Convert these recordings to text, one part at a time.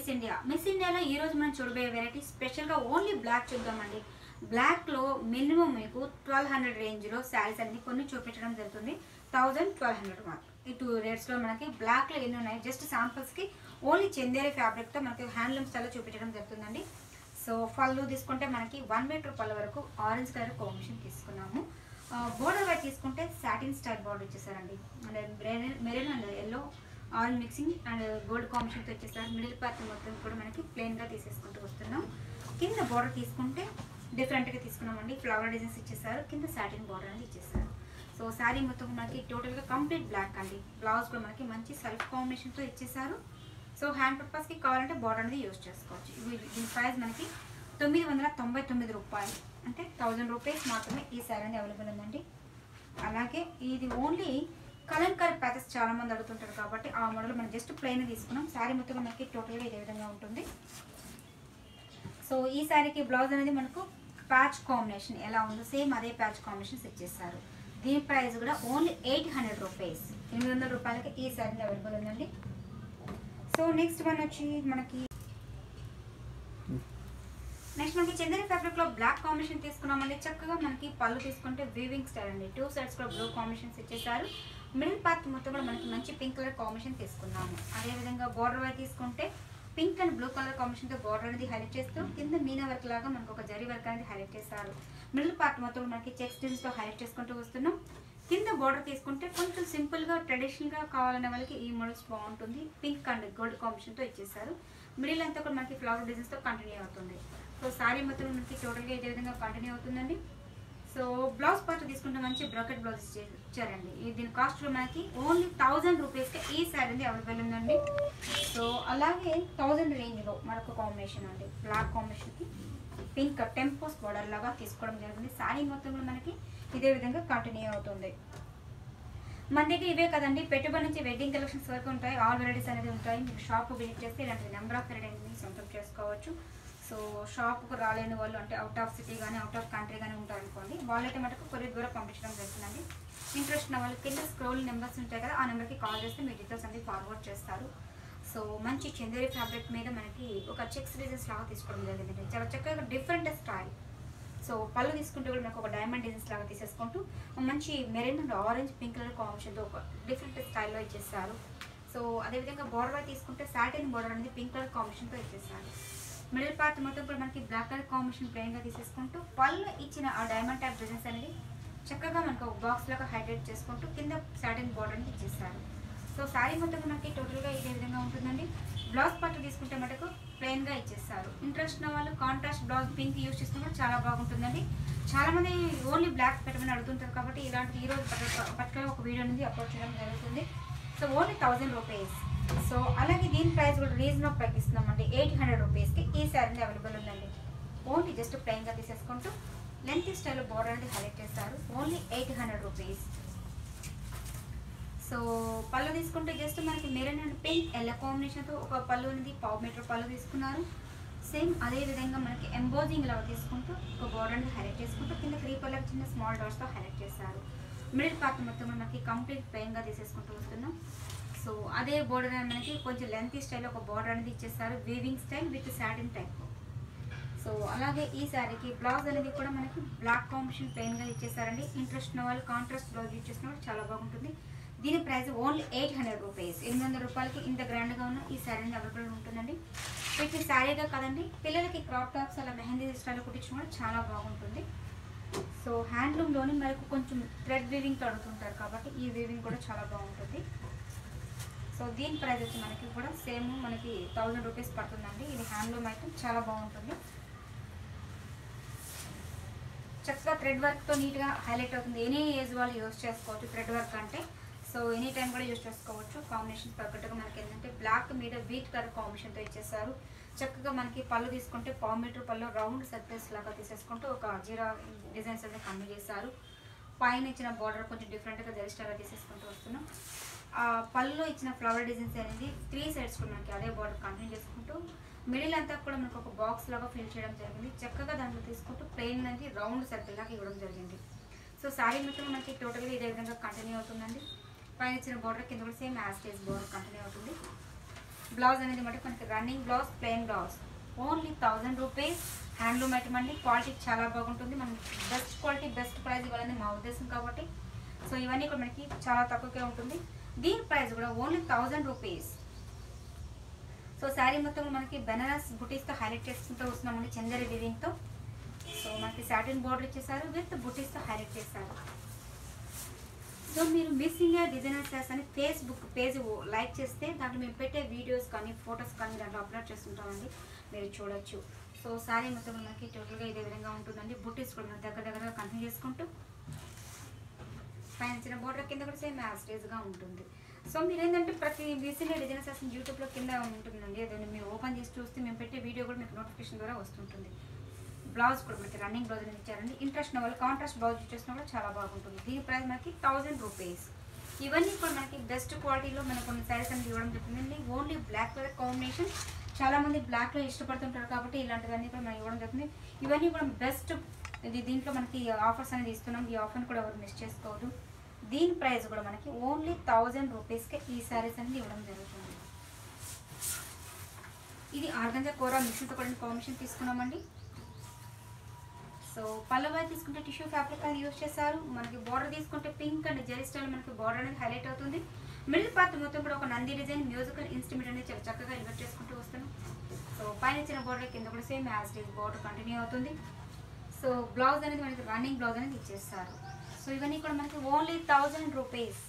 Miss ఇండియాలో ఈ రోజు మనం చూడబోయే వెరైటీ స్పెషల్గా ఓన్లీ బ్లాక్ చూద్దామండి. బ్లాక్లో మినిమం మీకు 1200 రేంజ్లో శారీస్ అన్ని కొన్ని చూపించడం జరుగుతుంది. 1000-1200 మార్క్ ఈ టూ రేట్స్లో మనకి బ్లాక్లో ఎన్ని ఉన్నాయి జస్ట్ శాంపుల్స్కి ఓన్లీ చందేరి ఫ్యాబ్రిక్తో మనకి హ్యాండ్లూమ్ స్టైల్లో చూపించడం జరుగుతుందండి. సో పళ్ళు తీసుకుంటే మనకి 1 మీటర్ పళ్ళు వరకు ఆరెంజ్ కలర్ కాంబినేషన్ తీసుకున్నాము. బోర్డర్ వైపు తీసుకుంటే సాటిన్ స్టైల్ బోర్డర్ ఇచ్చేసారండి. అంటే maroon and yellow orange mixing and gold కాంబినేషన్తో వచ్చేసారు. మిడిల్ పార్ట్ మొత్తం కూడా మనకి ప్లెయిన్గా తీసేసుకుంటూ వస్తున్నాం. కింద బోర్డర్ తీసుకుంటే డిఫరెంట్గా తీసుకున్నామండి. ఫ్లవర్ డిజైన్స్ ఇచ్చేసారు. కింద సాటిన్ బోర్డర్ అనేది ఇచ్చేసారు. సో శారీ మొత్తం మనకి టోటల్గా కంప్లీట్ బ్లాక్ అండి. బ్లౌజ్ కూడా మనకి మంచి సెల్ఫ్ కాంబినేషన్తో ఇచ్చేసారు. సో హ్యాండ్ పర్పస్కి కావాలంటే బోర్డర్ అనేది యూజ్ చేసుకోవచ్చు. దీని ప్రైస్ మనకి 999 రూపాయలు, అంటే 1000 రూపీస్ మాత్రమే ఈ శారీ అనేది అవైలబుల్ ఉందండి. అలాగే ఇది ఓన్లీ కలంకారీ ప్యాచెస్ చాలా మంది అడుగుతుంటారు కాబట్టి ఆ మోడల్ మనం జస్ట్ ప్లెయిన్ తీసుకున్నాం. శారీ మొత్తం మనకి టోటల్గా ఇదే విధంగా ఉంటుంది. సో ఈ శారీకి బ్లౌజ్ అనేది మనకు ప్యాచ్ కాంబినేషన్ ఎలా ఉందో సేమ్ అదే ప్యాచ్ కాంబినేషన్స్ ఇచ్చేస్తారు. దీని ప్రైస్ కూడా ఓన్లీ 800 రూపీస్, 800 రూపాయలకి ఈ శారీ అవైలబుల్ ఉందండి. సో నెక్స్ట్ వన్ వచ్చి మనకి చందేరి ఫ్యాబ్రిక్లో బ్లాక్ కాంబినేషన్ తీసుకున్నామండి. చక్కగా మనకి పళ్ళు తీసుకుంటే వీవింగ్ స్టైల్ అండి. 2 సైడ్స్ కూడా బ్లూ కాంబినేషన్స్ ఇచ్చేసారు. మిడిల్ పార్ట్ మొత్తం కూడా మనకి మంచి పింక్ కలర్ కాంబినేషన్ తీసుకున్నాము. అదేవిధంగా బార్డర్ వైపు తీసుకుంటే పింక్ అండ్ బ్లూ కలర్ కాంబినేషన్తో బార్డర్ అనేది హైలైట్ చేస్తూ కింద మీనా వర్క్ లాగా మనకు ఒక జరీ వర్క్ అనేది హైలైట్ చేస్తారు. మిడిల్ పార్ట్ మొత్తం మనకి చెక్స్ డిజైన్స్తో హైలైట్ చేసుకుంటూ వస్తున్నాం. కింద బార్డర్ తీసుకుంటే కొంచెం సింపుల్గా ట్రెడిషనల్గా కావాలనే వాళ్ళకి ఈ మోడల్స్ బాగుంటుంది. పింక్ అండ్ గోల్డ్ కాంబినేషన్తో ఇచ్చేసారు. మిడిల్ అంతా కూడా మనకి ఫ్లవర్ డిజైన్స్తో కంటిన్యూ అవుతుంది. సో శారీ మొత్తం మనకి టోటల్గా ఇదే విధంగా కంటిన్యూ అవుతుందండి. సో బ్లౌజ్ పార్ట్ తీసుకుంటే మంచి బ్రాకెట్ బ్లౌజ్ ఇచ్చారండి. దీని కాస్ట్ మనకి ఓన్లీ 1000 రూపీస్కి ఈ శారీ అనేది అవైలబుల్ ఉందండి. సో అలాగే 1000 రేంజ్లో మరొక కాంబినేషన్ అండి. బ్లాక్ కాంబినేషన్కి పింక్ టెంపోస్ బార్డర్ లాగా తీసుకోవడం జరిగింది. శారీ మొత్తం కూడా మనకి ఇదే విధంగా కంటిన్యూ అవుతుంది. మన దగ్గర ఇవే కదండి, పెట్టుబడి నుంచి వెడ్డింగ్ కలెక్షన్స్ వరకు ఉంటాయి. ఆల్ వెరైటీస్ అనేది ఉంటాయి. మీరు షాప్ విజిట్ చేస్తే ఇలాంటి నెంబర్ ఆఫ్ వెరైటీస్ సొంతం చేసుకోవచ్చు. సో షాప్కు రాలేని వాళ్ళు, అంటే అవుట్ ఆఫ్ సిటీ కానీ అవుట్ ఆఫ్ కంట్రీ కానీ ఉంటారు అనుకోండి, వాళ్ళైతే మటుకు కొరియర్ ద్వారా పంపించడం జరుగుతుందండి. ఇంట్రెస్ట్ ఉన్న వాళ్ళు కింద స్క్రోల్ నెంబర్స్ ఉంటాయి కదా, ఆ నెంబర్కి కాల్ చేస్తే మీ డీటెయిల్స్ అనేది ఫార్వర్డ్ చేస్తారు. సో మంచి చందేరి ఫ్యాబ్రిక్ మీద మనకి ఒక చెక్స్ డిజైన్స్ లాగా తీసుకోవడం జరిగింది. చాలా చక్కగా డిఫరెంట్ స్టైల్. సో పళ్ళు తీసుకుంటే కూడా మనకు ఒక డైమండ్ డిజైన్స్ లాగా తీసేసుకుంటూ మంచి maroon and orange pink colour కాంబినేషన్తో ఒక డిఫరెంట్ స్టైల్లో ఇచ్చేస్తారు. సో అదేవిధంగా బార్డర్ వైపు తీసుకుంటే సాటిన్ బార్డర్ అనేది పింక్ కలర్ కాంబినేషన్తో ఇచ్చేస్తారు. మిడిల్ పార్ట్ మొత్తం కూడా మనకి బ్లాక్ కలర్ కాంబినేషన్ ప్లెయిన్గా తీసేసుకుంటూ పళ్ళు ఇచ్చిన ఆ డైమండ్ టైప్ డిజైన్స్ అనేది చక్కగా మనకు ఒక బాక్స్ లాగా హైలైట్ చేసుకుంటూ కింద సాటిన్ బార్డర్ అనేది ఇచ్చేస్తారు. సో శారీ మొత్తం మనకి టోటల్గా ఇదే విధంగా ఉంటుందండి. బ్లౌజ్ పార్ట్ తీసుకుంటే మనకు ప్లెయిన్గా ఇచ్చేస్తారు. ఇంట్రెస్ట్ ఉన్న వాళ్ళు కాంట్రాస్ట్ బ్లౌజ్ పింక్ యూజ్ చేసుకుంటే చాలా బాగుంటుందండి. చాలామంది ఓన్లీ బ్లాక్ పెట్టమని అడుగుతుంటారు కాబట్టి ఇలాంటి ఈరోజు పర్టికులర్ ఒక వీడియో అనేది అప్లోడ్ చేయడం జరుగుతుంది. So only 1000 rupees. సో అలాగే దీని ప్రైస్ కూడా రీజనబుల్ ప్రైస్ ఇస్తున్నామండి. 800 రూపీస్కి ఈ శారీ అవైలబుల్ ఉందండి. ఓన్లీ జస్ట్ ప్లెయిన్గా తీసేసుకుంటూ లెంత్ స్టైల్ బోర్డర్ అనేది హైలైట్ చేస్తారు. Only 800 rupees. సో పళ్ళు తీసుకుంటే జస్ట్ మనకి మెరూన్ అండ్ పింక్ ఎల్లో కాంబినేషన్తో ఒక పళ్ళు అనేది 1/2 మీటర్ పళ్ళు తీసుకున్నారు. సేమ్ అదే విధంగా మనకి ఎంబోజింగ్ లాగా తీసుకుంటూ ఒక బోర్డర్ అనేది హైలైట్ చేసుకుంటూ కింద క్రీపర్లకు చిన్న స్మాల్ డాట్స్తో హైలైట్ చేస్తారు. మిడిల్ పార్ట్ మొత్తం మనకి కంప్లీట్ ప్లెయిన్గా తీసేసుకుంటూ వస్తున్నాం. సో అదే బోర్డర్ మనకి కొంచెం లెంత్ స్టైల్లో ఒక బోర్డర్ అనేది ఇచ్చేస్తారు. Weaving style with satin type. So అలాగే ఈ శారీకి బ్లౌజ్ అనేది కూడా మనకి బ్లాక్ కాంబినేషన్ ప్లెయిన్గా ఇచ్చేసారండి. ఇంట్రెస్ట్ ఉన్న వాళ్ళు కాంట్రాస్ట్ బ్లౌజ్ యూజ్ చేసిన వాళ్ళు చాలా బాగుంటుంది. దీని ప్రైస్ ఓన్లీ 800 రూపీస్. 800 రూపాయలకి ఇంత గ్రాండ్గా ఉన్న ఈ శారీ అవైలబుల్ ఉంటుందండి. వీటిని శారీగా కదండి, పిల్లలకి క్రాప్ టాప్స్ అలా మెహందీ స్టైల్లో కుట్టించడం కూడా చాలా బాగుంటుంది. సో హ్యాండ్లూమ్లోని మనకు కొంచెం థ్రెడ్ వీవింగ్తో అడుగుతుంటారు కాబట్టి ఈ వీవింగ్ కూడా చాలా బాగుంటుంది. సో దీని ప్రైస్ వచ్చి మనకి కూడా సేమ్ మనకి 1000 రూపీస్ పడుతుందండి. ఇది హ్యాండ్లూమ్ అయితే చాలా బాగుంటుంది. చక్కగా థ్రెడ్ వర్క్తో నీట్గా హైలైట్ అవుతుంది. ఎనీ ఏజ్ వాళ్ళు యూజ్ చేసుకోవచ్చు థ్రెడ్ వర్క్ అంటే. సో ఎనీ టైం కూడా యూజ్ చేసుకోవచ్చు. కాంబినేషన్ పర్ఫెక్ట్గా మనకి ఏంటంటే బ్లాక్ మీద వీట్ కలర్ కాంబినేషన్తో ఇచ్చేసారు. చక్కగా మనకి పళ్ళు తీసుకుంటే 1/2 మీటర్ పళ్ళు రౌండ్ సర్కిల్స్ లాగా తీసేసుకుంటూ ఒక జీరా డిజైన్స్ అనేది కంప్లీట్ చేశారు. పైన ఇచ్చిన బార్డర్ కొంచెం డిఫరెంట్గా జరిస్టాగా తీసేసుకుంటూ వస్తున్నాం. పళ్ళు ఇచ్చిన ఫ్లవర్ డిజైన్స్ అనేది 3 సైడ్స్ కూడా మనకి అదే బార్డర్ కంటిన్యూ చేసుకుంటూ మిడిల్ అంతా కూడా మనకు ఒక బాక్స్ లాగా ఫిల్ చేయడం జరిగింది. చక్కగా దాంట్లో తీసుకుంటూ ప్లెయిన్ అనేది రౌండ్ సర్కిల్ లాగా ఇవ్వడం జరిగింది. సో శారీ మొత్తం మనకి టోటల్గా ఇదే విధంగా కంటిన్యూ అవుతుందండి. పైన ఇచ్చిన బార్డర్ కింద కూడా సేమ్ యాజ్ టేజ్ బార్డర్ కంటిన్యూ అవుతుంది. బ్లౌజ్ అనేది మనకి running blouse, plain blouse, only 1000 rupees. Handloom item అండి. క్వాలిటీ చాలా బాగుంటుంది. మనం బెస్ట్ క్వాలిటీ బెస్ట్ ప్రైస్ ఇవ్వాలని మా ఉద్దేశం కాబట్టి సో ఇవన్నీ కూడా మనకి చాలా తక్కువకే ఉంటుంది. దీని ప్రైస్ కూడా ఓన్లీ 1000 రూపీస్. సో శారీ మొత్తం మనకి బెనారస్ బుటీస్తో హైలైట్ చేసుకుంటూ వస్తున్నామండి, చందేరి వీవింగ్తో. సో మనకి సాటిన్ బోర్డర్ ఇచ్చేసారు, విత్ బుటీస్తో హైలైట్ చేశారు. సో మీరు మిస్ ఇండియా డిజైనర్ శారీస్ అని ఫేస్బుక్ పేజ్ లైక్ చేస్తే దాంట్లో మేము పెట్టే వీడియోస్ కానీ ఫొటోస్ కానీ దాంట్లో అప్లోడ్ చేస్తుంటామండి, మీరు చూడొచ్చు. సో శారీ మొత్తం మనకి టోటల్గా ఇదే విధంగా ఉంటుందండి. బుటీస్ కూడా మనం దగ్గరగా కంటిన్యూ చేసుకుంటూ పైన చిన్న బోర్డర్ కింద కూడా సేమ్ యాస్టేజ్గా ఉంటుంది. సో మీరు ఏంటంటే ప్రతి మిస్ ఇండియా డిజైనర్ శారీస్ యూట్యూబ్లో కింద ఉంటుందండి, అదే మీరు ఓపెన్ చేసి చూస్తే మేము పెట్టే వీడియో కూడా మీకు నోటిఫికేషన్ ద్వారా వస్తుంటుంది. బ్లౌజ్ కూడా మనకి రన్నింగ్ బ్లౌజ్ అనేది ఇచ్చారండి. ఇంట్రెస్ట్ ఉన్న వాళ్ళు కాంట్రాస్ట్ బ్లౌజ్ చేసినా కూడా చాలా బాగుంటుంది. దీని ప్రైస్ మనకి 1000 రూపీస్. ఇవన్నీ కూడా మనకి బెస్ట్ క్వాలిటీలో మనకు కొన్ని శారీస్ అనేది ఇవ్వడం జరుగుతుందండి. ఓన్లీ బ్లాక్ కలర్ కాంబినేషన్, చాలామంది బ్లాక్లో ఇష్టపడుతుంటారు కాబట్టి ఇలాంటివన్నీ కూడా మనం ఇవ్వడం జరుగుతుంది. ఇవన్నీ కూడా బెస్ట్. ఇది దీంట్లో మనకి ఆఫర్స్ అనేది ఇస్తున్నాం, ఈ ఆఫర్ని కూడా ఎవరు మిస్ చేసుకోవద్దు. దీని ప్రైస్ కూడా మనకి ఓన్లీ 1000 రూపీస్కే ఈ శారీస్ అనేది ఇవ్వడం జరుగుతుంది. ఇది ఆర్గంజా కోరా మిషన్తో కూడా కాంబినేషన్ తీసుకున్నామండి. సో పల్లవి తీసుకుంటే టిష్యూ ఫ్యాబ్రిక్ అనేది యూజ్ చేశారు. మనకి బార్డర్ తీసుకుంటే పింక్ అండ్ జెరీ స్టైల్ మనకి బార్డర్ అనేది హైలైట్ అవుతుంది. మిడిల్ పార్ట్ మొత్తం కూడా ఒక నంది డిజైన్ మ్యూజికల్ ఇన్స్ట్రుమెంట్ అనేది చాలా చక్కగా ఇన్వర్ట్ చేసుకుంటూ వస్తున్నాం. సో పైన ఇచ్చిన బార్డర్ కింద కూడా same as it is border continue అవుతుంది. సో బ్లౌజ్ అనేది మనకి రన్నింగ్ బ్లౌజ్ అనేది ఇచ్చేస్తారు. సో ఇవన్నీ కూడా మనకి ఓన్లీ 1000 రూపీస్.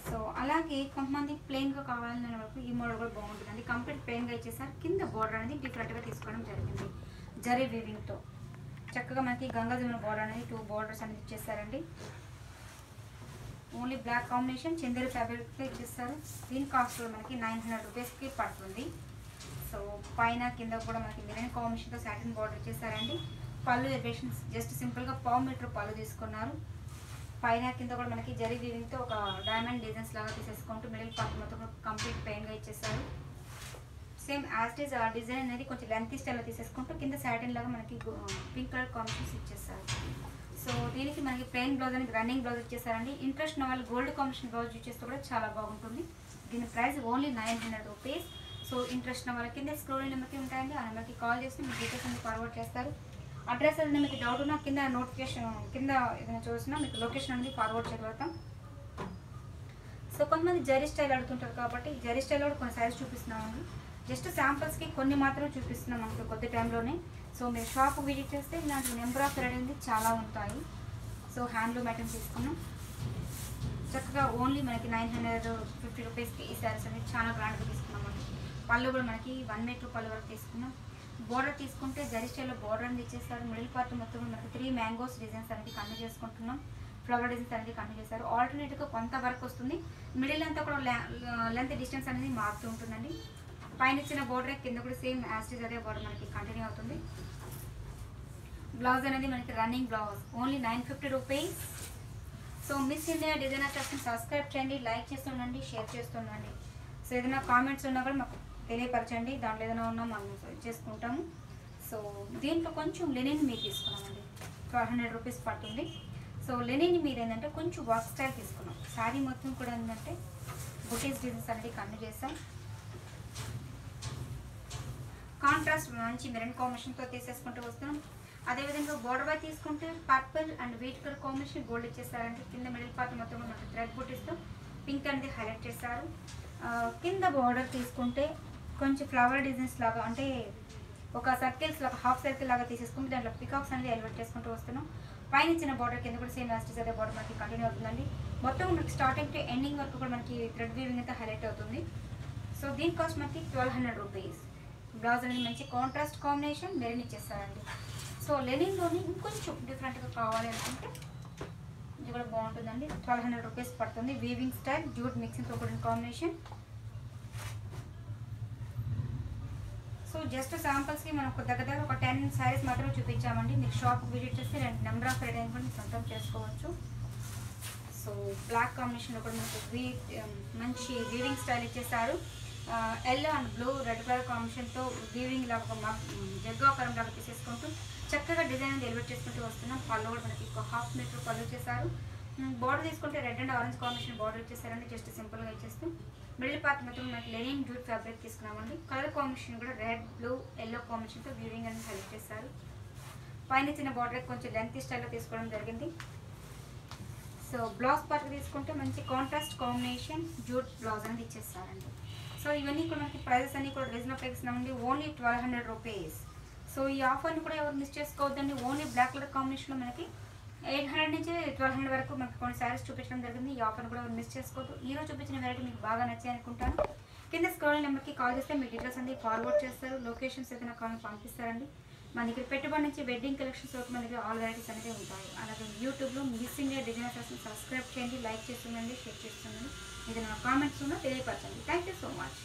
సో అలాగే కొంతమంది ప్లెయిన్గా కావాలనే వరకు ఈ మోడల్ కూడా బాగుంటుందండి. కంప్లీట్ ప్లెయిన్గా ఇచ్చేసారు. కింద బార్డర్ అనేది డిఫరెంట్గా తీసుకోవడం జరిగింది జరీ వీవింగ్తో. చక్కగా మనకి గంగా జమున బార్డర్ అనేది 2 బార్డర్స్ అనేది ఇచ్చేసారండి. ఓన్లీ బ్లాక్ కాంబినేషన్ చందేరి ఫ్యాబ్రిక్తో ఇచ్చేస్తారు. దీని కాస్ట్ కూడా మనకి 900 రూపీస్కి పడుతుంది. సో పైన కింద కూడా మనకి మెరైన్ కాంబినేషన్తో సాటిన్ బార్డర్ ఇచ్చేసారండి. పళ్ళు ఎలివేషన్స్ జస్ట్ సింపుల్గా 1/4 మీటర్ పళ్ళు తీసుకున్నారు. పైన కింద కూడా మనకి జరీ వీవింగ్తో ఒక డైమండ్ డిజైన్స్ లాగా తీసేసుకుంటూ మిడిల్ పార్ట్ మొత్తం కంప్లీట్ ప్లెయిన్గా ఇచ్చేసారు. సేమ్ యాజ్ ఇస్ ఆ డిజైన్ అనేది కొంచెం లెంతీ స్టైల్లో తీసేసుకుంటూ కింద సాటిన్ లాగా మనకి పింక్ కలర్ కాంబినేషన్స్ ఇచ్చేసారు. సో దీనికి మనకి ప్లెయిన్ బ్లౌజ్ అనేది రన్నింగ్ బ్లౌజ్ ఇచ్చేసారండి. ఇంట్రెస్ట్ ఉన్న వాళ్ళు గోల్డ్ కాంబినేషన్ బ్లౌజ్ యూజ్ చేస్తే కూడా చాలా బాగుంటుంది. దీని price only 900 rupees. So interest ఉన్న వాళ్ళ కింద స్క్రోల్ నెంబర్కి ఉంటాయండి, ఆ నెంబర్కి కాల్ చేసి మీకు డీటెయిల్స్ అన్ని ఫార్వర్డ్ చేస్తారు. అడ్రస్ అనేది మీకు డౌట్ ఉన్నా కింద నోటిఫికేషన్ కింద ఏదైనా చూసినా మీకు లొకేషన్ అనేది ఫార్వర్డ్ చేయగలుగుతాం. సో కొంతమంది జరీ స్టైల్ అడుగుతుంటారు కాబట్టి జరీ స్టైల్ కూడా కొన్ని సైజ్ చూపిస్తున్నామండి. జస్ట్ శాంపుల్స్కి కొన్ని మాత్రం చూపిస్తున్నాం మనకు కొద్ది టైంలోనే. సో మీరు షాప్ విజిట్ చేస్తే ఇలాంటి నెంబర్ ఆఫ్ అనేది చాలా ఉంటాయి. సో హ్యాండ్లూమ్ ఐటమ్స్ తీసుకున్నాం. చక్కగా ఓన్లీ మనకి 950 రూపీస్కి ఈ శారీస్ అనేది చాలా గ్రాండ్గా తీసుకున్నామండి. పళ్ళు కూడా మనకి 1 మీటర్ పళ్ళు వరకు తీసుకున్నాం. బోర్డర్ తీసుకుంటే జరీ స్టైల్లో బోర్డర్ అనేది ఇచ్చేస్తారు. మిడిల్ పార్ట్ మొత్తం మనకి 3 మ్యాంగోస్ డిజైన్స్ అనేది కంటిన్యూ చేసుకుంటున్నాం. ఫ్లవర్ డిజైన్స్ అనేది కంటిన్యూ చేస్తారు. ఆల్టర్నేట్గా కొంత వర్క్ వస్తుంది. మిడిల్ అంతా కూడా లెంత్ డిస్టెన్స్ అనేది మారుతూ ఉంటుందండి. పైన ఇచ్చిన బోర్డర్ కింద కూడా సేమ్ యాస్టిజ్ అదే బోర్డర్ మనకి కంటిన్యూ అవుతుంది. బ్లౌజ్ అనేది మనకి running blouse only 950 rupees. So Miss India designer శారీస్ని సబ్స్క్రైబ్ చేయండి, లైక్ చేస్తుండండి, షేర్ చేస్తుండండి. సో ఏదైనా కామెంట్స్ ఉన్నా కూడా మాకు తెలియపరచండి, దాంట్లో ఏదైనా ఉన్నా మనం చేసుకుంటాము. సో దీంట్లో కొంచెం లెనిన్ మీరు తీసుకున్నామండి, 1200 రూపీస్ పడుతుంది. సో లెనిన్ మీరు ఏంటంటే కొంచెం వర్క్ స్టైల్ తీసుకున్నాం. శారీ మొత్తం కూడా ఏంటంటే బుటీస్ డిజైన్స్ అనేది కంటిన్యూ చేస్తాం. కాంట్రాస్ట్ మంచి మెరూన్ కాంబినేషన్తో తీసేసుకుంటూ వస్తున్నాం. అదేవిధంగా బోర్డర్ బై తీసుకుంటే purple and wheat colour combination gold ఇచ్చేస్తారంటే కింద మిడిల్ పార్ట్ మొత్తం మనకి థ్రెడ్ బుటీస్తో పింక్ అనేది హైలైట్ చేస్తారు. కింద బోర్డర్ తీసుకుంటే కొంచెం ఫ్లవర్ డిజైన్స్ లాగా అంటే ఒక సర్కిల్స్ లాగా హాఫ్ సర్కిల్ లాగా తీసేసుకుంటే దాంట్లో పికాక్స్ అనేది ఎలివేట్ చేసుకుంటూ వస్తున్నాం. పైన ఇచ్చిన బార్డర్ కింద కూడా సేమ్ యాస్టిస్ అదే బార్డర్ మనకి కంటిన్యూ అవుతుందండి. మొత్తం మనకి స్టార్టింగ్ టు ఎండింగ్ వరకు కూడా మనకి థ్రెడ్ వీవింగ్ అయితే హైలైట్ అవుతుంది. సో దీని కాస్ట్ మనకి 1200 రూపీస్. బ్లౌజ్ అనేది మంచి కాంట్రాస్ట్ కాంబినేషన్ మెరూన్ ఇచ్చేస్తారండి. సో లెనిన్లోని ఇంకొంచెం డిఫరెంట్గా కావాలి అనుకుంటే ఇది కూడా బాగుంటుందండి. 1200 రూపీస్ పడుతుంది. వీవింగ్ స్టైల్ జ్యూట్ మిక్సింగ్తో కూడిన కాంబినేషన్. సో జస్ట్ శాంపుల్స్కి మనం దగ్గర ఒక 10 శారీస్ మాత్రమే చూపించామండి. మీకు షాప్ విజిట్ చేస్తే నెంబర్ ఆఫ్ ఐటమ్స్ కూడా సొంతం చేసుకోవచ్చు. సో బ్లాక్ కాంబినేషన్లో కూడా మనకు మంచి వీవింగ్ స్టైల్ ఇచ్చేసారు. Yellow and blue red colour కాంబినేషన్తో వీవింగ్ లాగా ఒక జగ్గాకరం లాగా తీసేసుకుంటూ చక్కగా డిజైన్ డెలివర్ చేసుకుంటూ వస్తున్నాం. పళ్ళు కూడా మనకి ఒక 1/2 మీటర్ పళ్ళు చేశారు. బార్డర్ తీసుకుంటే red and orange combination border ఇచ్చేసారండి, జస్ట్ సింపుల్గా ఇచ్చేస్తూ మిడిల్ పార్ట్ మొత్తం మనకి లెనిన్ జూట్ ఫ్యాబ్రిక్ తీసుకున్నామండి. కలర్ కాంబినేషన్ కూడా రెడ్, బ్లూ, ఎల్లో కాంబినేషన్తో వీవింగ్ అనేది హైలైట్ చేస్తారు. పైన చిన్న బార్డర్ కొంచెం లెంత్ స్టైల్లో తీసుకోవడం జరిగింది. సో బ్లౌజ్ పార్ట్ తీసుకుంటే మంచి కాంట్రాస్ట్ కాంబినేషన్ జూట్ బ్లౌజ్ అనేది ఇచ్చేస్తారండి. సో ఇవన్నీ కూడా మనకి ప్రైజెస్ అన్నీ కూడా రీజనబుల్ ప్రైస్ ఉంది, ఓన్లీ 1200 రూపీస్. సో ఈ ఆఫర్ని కూడా ఎవరు మిస్ చేసుకోవద్దండి. ఓన్లీ బ్లాక్ కలర్ కాంబినేషన్లో మనకి 800 నుంచి 1200 వరకు మనకి కొన్ని శారీస్ చూపించడం జరిగింది. ఈ ఆఫర్ని కూడా మిస్ చేసుకోవద్దు. ఈరోజు చూపించిన వెరైటీ మీకు బాగా నచ్చాయి అనుకుంటాను. కింద స్క్రోల్ నెంబర్కి కాల్ చేస్తే మీ డీటెయిల్స్ అన్ని ఫార్వర్డ్ చేస్తారు, లొకేషన్స్ అయితే నాకు కాల్ పంపిస్తారండి. మన దగ్గర పెట్టుబడి నుంచి వెడ్డింగ్ కలెక్షన్స్ వరకు మన దగ్గర ఆల్ వెరైటీస్ అనేది ఉంటాయి. అలాగే యూట్యూబ్లో మిస్సింగ్ డిజైనర్స్ సబ్స్క్రైబ్ చేయండి, లైక్ చేస్తుండండి, షేర్ చేస్తుండండి. ఏదైనా కామెంట్స్ ఉన్నా తెలియపరచండి. Thank you so much.